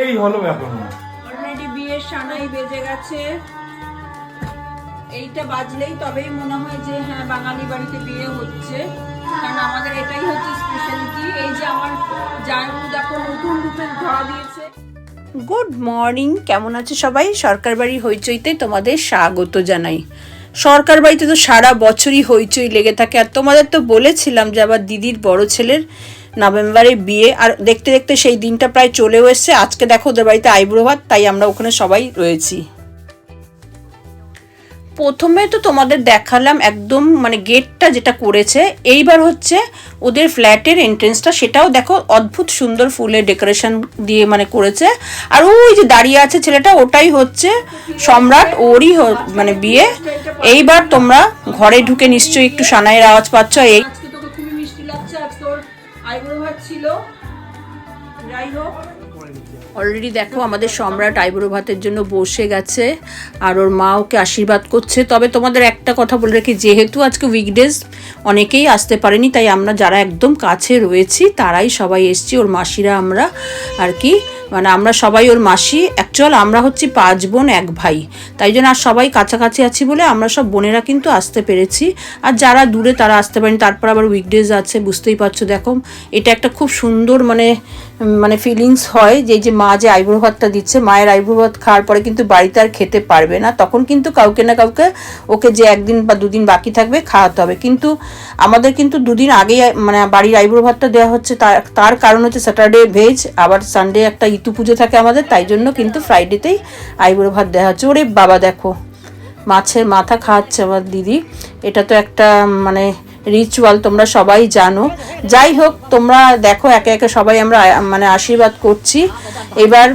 এই হলো ব্যাপার। অলরেডি বিয়ের সানাই বেজে গেছে। এইটা বাজলেই তবেই মনে হয় যে হ্যাঁ বাঙালি বাড়িতে বিয়ে হচ্ছে, কারণ আমাদের এটাই হচ্ছে স্পেশালিটি। এই যে আমার জামাইবাবু দেখো নতুন রূপে ধরা দিয়েছে। গুড মর্নিং, কেমন আছে সবাই? সরকার বাড়ি হইচইতে তোমাদের স্বাগত জানাই। সরকার বাড়িতে তো সারা বছরই হইচই লেগে থাকে। আর তোমাদের তো বলেছিলাম যে আবার দিদির বড় ছেলের নভেম্বরে বিয়ে, আর দেখতে দেখতে সেই দিনটা প্রায় চলেও এসছে। আজকে দেখো ওদের বাড়িতে আইবুড়ো ভাত, তাই আমরা ওখানে সবাই রয়েছি। প্রথমে তো তোমাদের দেখালাম একদম মানে গেটটা যেটা করেছে, এইবার হচ্ছে ওদের ফ্ল্যাটের এন্ট্রেন্সটা, সেটাও দেখো অদ্ভুত সুন্দর ফুলের ডেকোরেশন দিয়ে মানে করেছে। আর ওই যে দাঁড়িয়ে আছে ছেলেটা, ওটাই হচ্ছে সম্রাট, ওরই মানে বিয়ে। এইবার তোমরা ঘরে ঢুকে নিশ্চয়ই একটু সানাইয়ের আওয়াজ পাচ্ছ। এই আজকে তোকে খুবই মিষ্টি লাগছে, আজকে ওর আইবুড়ো ভাত ছিল। যাই হোক, অলরেডি দেখো আমাদের সম্রাট আইবুড়ো ভাতের জন্য বসে গেছে, আর ওর মা ওকে আশীর্বাদ করছে। তবে তোমাদের একটা কথা বলে রাখি, যেহেতু আজকে উইকডেজ অনেকেই আসতে পারেনি, তাই আমরা যারা একদম কাছে রয়েছি তারাই সবাই এসছি। ওর মাসিরা আমরা আর কি, মানে আমরা সবাই ওর মাসি। অ্যাকচুয়াল আমরা হচ্ছি 5 বোন 1 ভাই, তাই জন্য আর সবাই কাছাকাছি আছি বলে আমরা সব বোনেরা কিন্তু আসতে পেরেছি। আর যারা দূরে তারা আসতে পারেনি। তারপর আবার উইকডেজ আছে, বুঝতেই পারছো। দেখো এটা একটা খুব সুন্দর মানে ফিলিংস হয় যে মা যে আইবুড়ো ভাতটা দিচ্ছে, মায়ের আইবুড়ো ভাত খাওয়ার পরে কিন্তু বাড়িতে আর খেতে পারবে না, তখন কিন্তু কাউকে না কাউকে ওকে যে 1 দিন বা 2 দিন বাকি থাকবে খাওয়াতে হবে। কিন্তু আমাদের কিন্তু 2 দিন আগেই মানে বাড়ির আইবুড়ো ভাতটা দেওয়া হচ্ছে। তার কারণ হচ্ছে স্যাটারডে ভেজ, আবার সানডে একটা ইতু পুজো থাকে আমাদের, তাই জন্য কিন্তু ফ্রাইডেতেই আইবুড়ো ভাত দেওয়া হচ্ছে। ওরে বাবা দেখো মাছের মাথা খাওয়াচ্ছে আমার দিদি। এটা তো একটা মানে রিচুয়াল, তোমরা সবাই জানো। যাই হোক, তোমরা দেখো একে একে সবাই আমরা মানে আশীর্বাদ করছি। এবার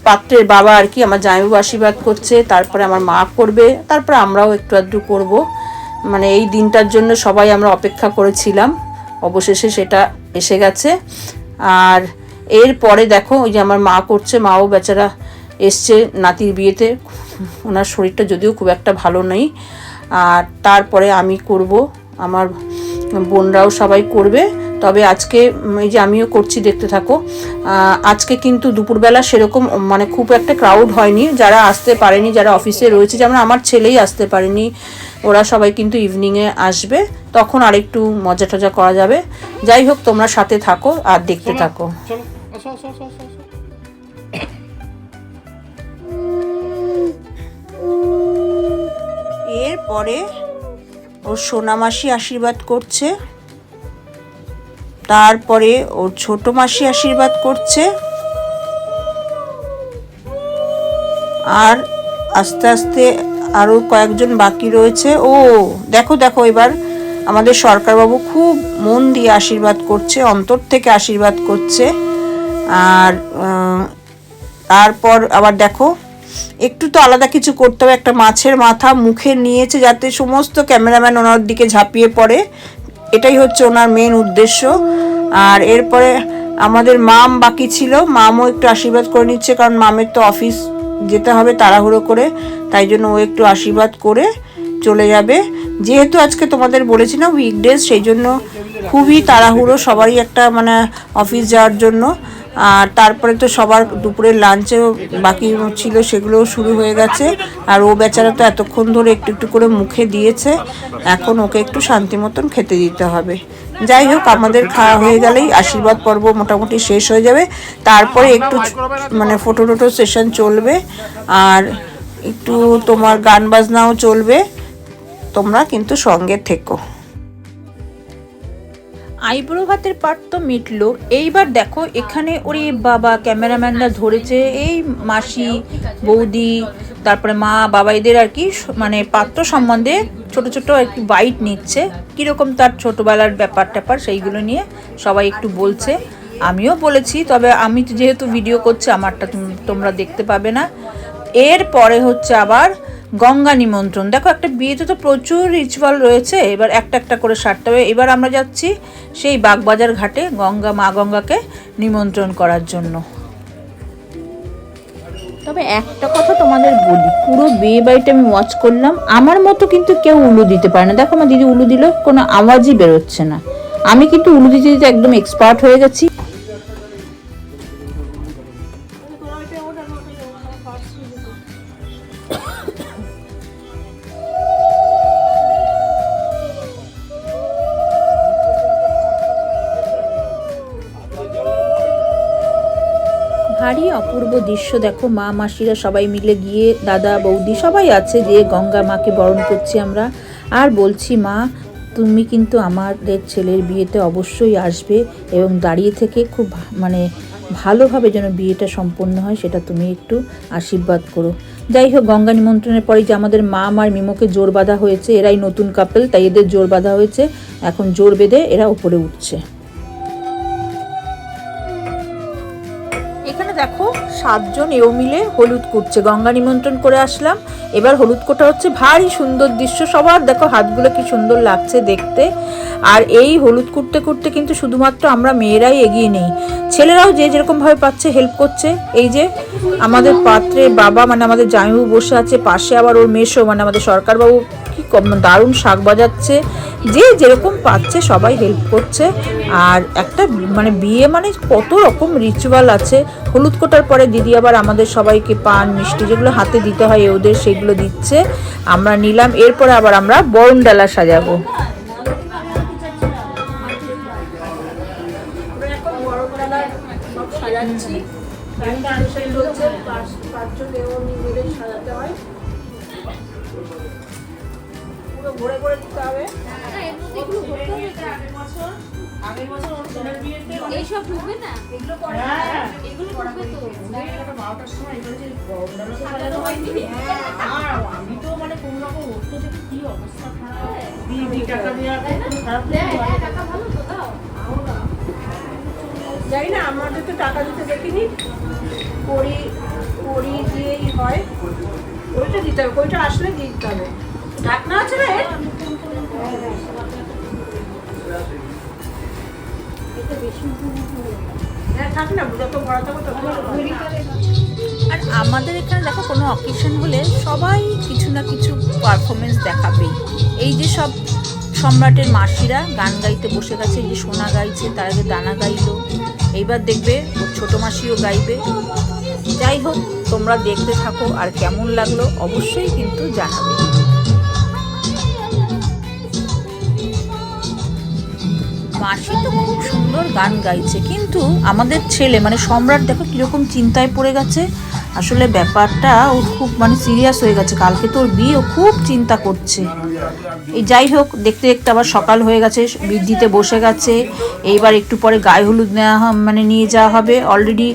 পাত্রের বাবা আর কি আমার জামাইবাবু আশীর্বাদ করছে, তারপরে আমার মা করবে, তারপরে আমরাও একটু আধটু করবো। মানে এই দিনটার জন্য সবাই আমরা অপেক্ষা করেছিলাম, অবশেষে সেটা এসে গেছে। আর এরপরে দেখো ওই যে আমার মা করছে, মাও বেচারা এসছে নাতির বিয়েতে, ওনার শরীরটা যদিও খুব একটা ভালো নেই। আর তারপরে আমি করব, আমার বোনরাও সবাই করবে। তবে আজকে এই যে আমিও করছি, দেখতে থাকো। আজকে কিন্তু দুপুরবেলা সেরকম মানে খুব একটা ক্রাউড হয়নি, যারা আসতে পারেনি, যারা অফিসে রয়েছে, যেমন আমার ছেলেই আসতে পারেনি, ওরা সবাই কিন্তু ইভিনিংয়ে আসবে, তখন আরেকটু মজা টজা করা যাবে। যাই হোক, তোমরা সাথে থাকো আর দেখতে থাকো। এরপরে ওর সোনামাসি আশীর্বাদ করছে, তারপরে ওর ছোট মাসি আশীর্বাদ করছে, আর আস্তে আস্তে আরও কয়েকজন বাকি রয়েছে। ও দেখো দেখো, এবার আমাদের সরকারবাবু খুব মন দিয়ে আশীর্বাদ করছে, অন্তর থেকে আশীর্বাদ করছে। আর তারপর আবার দেখো একটু তো আলাদা কিছু করতে হবে, একটা মাছের মাথা মুখে নিয়েছে যাতে সমস্ত ক্যামেরাম্যান ওনার দিকে ঝাঁপিয়ে পড়ে, এটাই হচ্ছে ওনার মেন উদ্দেশ্য। আর এরপরে আমাদের মাম বাকি ছিল, মামও একটু আশীর্বাদ করে নিচ্ছে, কারণ মামের তো অফিস যেতে হবে তাড়াহুড়ো করে, তাই জন্য ও একটু আশীর্বাদ করে চলে যাবে। যেহেতু আজকে তোমাদের বলেছি না উইকডেজ, সেই জন্য খুবই তাড়াহুড়ো সবারই একটা মানে অফিস যাওয়ার জন্য। আর তারপরে তো সবার দুপুরের লাঞ্চেও বাকি ছিল, সেগুলোও শুরু হয়ে গেছে। আর ও বেচারা তো এতক্ষণ ধরে একটু একটু করে মুখে দিয়েছে, এখন ওকে একটু শান্তি মতন খেতে দিতে হবে। যাই হোক, আমাদের খাওয়া হয়ে গেলেই আশীর্বাদ পর্ব মোটামুটি শেষ হয়ে যাবে। তারপরে একটু মানে ফটো টোটো সেশন চলবে, আর একটু তোমার গান বাজনাও চলবে, তোমরা কিন্তু সঙ্গে থেকো। আইবুড়ো ভাতের পার্ট তো মিটলো। এইবার দেখো এখানে ওরে বাবা ক্যামেরাম্যানরা ধরেছে এই মাসি বৌদি, তারপরে মা বাবা এদের আর কি মানে পাত্র সম্বন্ধে ছোট ছোট একটু বাইট নিচ্ছে, কীরকম তার ছোটোবেলার ব্যাপার ট্যাপার সেইগুলো নিয়ে সবাই একটু বলছে। আমিও বলেছি, তবে আমি যেহেতু ভিডিও করছি আমারটা তোমরা দেখতে পাবে না। এরপরে হচ্ছে আবার গঙ্গা নিমন্ত্রণ। দেখো একটা বিয়েতে তো প্রচুর রিচুয়াল রয়েছে, এবার একটা একটা করে সারতে হবে। এবার আমরা যাচ্ছি সেই বাগবাজার ঘাটে মা গঙ্গাকে নিমন্ত্রণ করার জন্য। তবে একটা কথা তোমাদের বলি, পুরো বিয়ে বাড়িটা আমি ওয়াচ করলাম, আমার মতো কিন্তু কেউ উলু দিতে পারে না। দেখো আমার দিদি উলু দিল, কোনো আওয়াজই বেরোচ্ছে না। আমি কিন্তু উলু দিতে দিতে একদম এক্সপার্ট হয়ে গেছি। ভারী অপূর্ব দৃশ্য দেখো, মা মাসিরা সবাই মিলে গিয়ে, দাদা বৌদি সবাই আছে, যে গঙ্গা মাকে বরণ করছি আমরা। আর বলছি, মা তুমি কিন্তু আমাদের ছেলের বিয়েতে অবশ্যই আসবে এবং দাঁড়িয়ে থেকে খুব মানে ভালোভাবে যেন বিয়েটা সম্পন্ন হয় সেটা তুমি একটু আশীর্বাদ করো। যাই হোক, গঙ্গা নিমন্ত্রণের পরে যে আমাদের মা আর মিমোকে জোর বাঁধা হয়েছে, এরাই নতুন কাপল তাই এদের জোর বাঁধা হয়েছে, এখন জোর বেঁধে এরা উপরে উঠছে। এখানে দেখো 7 জন এও মিলে হলুদ কুটছে, গঙ্গা নিমন্ত্রণ করে আসলাম, এবার হলুদ কোটা হচ্ছে। ভারী সুন্দর দৃশ্য, সবার দেখো হাতগুলো কি সুন্দর লাগছে দেখতে। আর এই হলুদ কুটতে কুটতে কিন্তু শুধুমাত্র আমরা মেয়েরাই এগিয়ে নেই, ছেলেরাও যে যেরকম ভাবে পাচ্ছে হেল্প করছে। এই যে আমাদের পাত্রে বাবা মানে আমাদের জামাইবাবু বসে আছে, পাশে আবার ওর মেশো মানে আমাদের সরকারবাবু কি দারুণ শাক বাজাচ্ছে, যে যেরকম পাচ্ছে সবাই হেল্প করছে। আর একটা মানে বিয়ে মানে কত রকম রিচুয়াল আছে। হলুদ কোটার পরে দিদি আবার আমাদের সবাইকে পান মিষ্টি যেগুলো হাতে দিতে হয় ওদের সেগুলো দিচ্ছে, আমরা নিলাম। এরপরে আবার আমরা বরণ ডালা সাজাবো। সাজাচ্ছি, সাজাতে হয়, পুরো ঘুরে ঘুরে দিতে হবে। আগের বছর অনুষ্ঠানের বিয়েতে এইসব ঢুকবে না, এগুলো করে এগুলো ঢুকবে তো 12টার সময় এগুলো যে গন্ডালো সাজানো হয়নি। আমি তো মানে কোন রকম উঠতো যে কি অবস্থা খারাপ, দিদি টাকা দেওয়া খারাপ টাকা ভালো তো দাও যাই না, আমাদের তো টাকা দিতে দেখিনি, করি দিয়েই হয়, ওইটা দিতে হবে, ওইটা আসলে দিতে হবে। ঢাকনা আছে না আর আমাদের এখানে দেখো কোনো অকেশন হলে সবাই কিছু না কিছু পারফরমেন্স দেখাবেই। এই যে সব সম্রাটের মাসিরা গান গাইতে বসে গেছে, এই যে সোনা গাইছে, তার আগে দানা গাইলো, এইবার দেখবে ওর ছোটো মাসিও গাইবে। যাই হোক, তোমরা দেখতে থাকো, আর কেমন লাগলো অবশ্যই কিন্তু জানাবে। মাসি তো খুব সুন্দর গান গাইছে, কিন্তু আমাদের ছেলে মানে সম্রাট দেখো কিরকম চিন্তায় পড়ে গেছে। আসলে ব্যাপারটা ওর খুব মানে সিরিয়াস হয়ে গেছে, কালকে তোর বিয়ে, ও খুব চিন্তা করছে। এই যাই হোক, দেখতে দেখতে আবার সকাল হয়ে গেছে, বৃদ্ধিতে বসে গেছে। এইবার একটু পরে গায়ে হলুদ নেওয়া মানে নিয়ে যাওয়া হবে। অলরেডি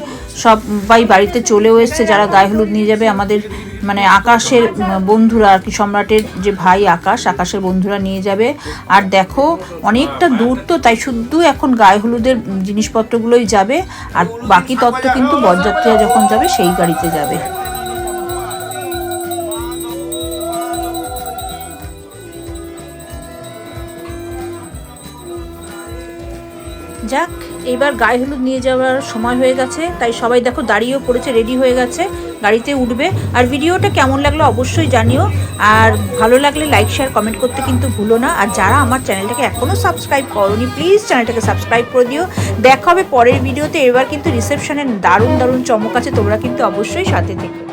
সবাই বাড়িতে চলেও এসছে, যারা গায়ে হলুদ নিয়ে যাবে আমাদের মানে আকাশের বন্ধুরা আর কি, সম্রাটের যে ভাই আকাশের বন্ধুরা নিয়ে যাবে। আর দেখো অনেকটা দূর তো, তাই শুধু এখন গায়ে হলুদের জিনিসপত্রগুলোই যাবে, আর বাকি তত্ত্ব কিন্তু বরযাত্রীরা যখন যাবে সেই গাড়িতে যাবে। যাক, এবার গায়ে হলুদ নিয়ে যাওয়ার সময় হয়ে গেছে, তাই সবাই দেখো দাঁড়িয়েও পড়েছে, রেডি হয়ে গেছে, গাড়িতে উঠবে। আর ভিডিওটা কেমন লাগলো অবশ্যই জানিও, আর ভালো লাগলে লাইক শেয়ার কমেন্ট করতে কিন্তু ভুলো না। আর যারা আমার চ্যানেলটাকে এখনও সাবস্ক্রাইব করোনি প্লিজ চ্যানেলটাকে সাবস্ক্রাইব করে দিও। দেখা হবে পরের ভিডিওতে। এবার কিন্তু রিসেপশনের দারুণ দারুণ চমক আছে, তোমরা কিন্তু অবশ্যই সাথে থেকো।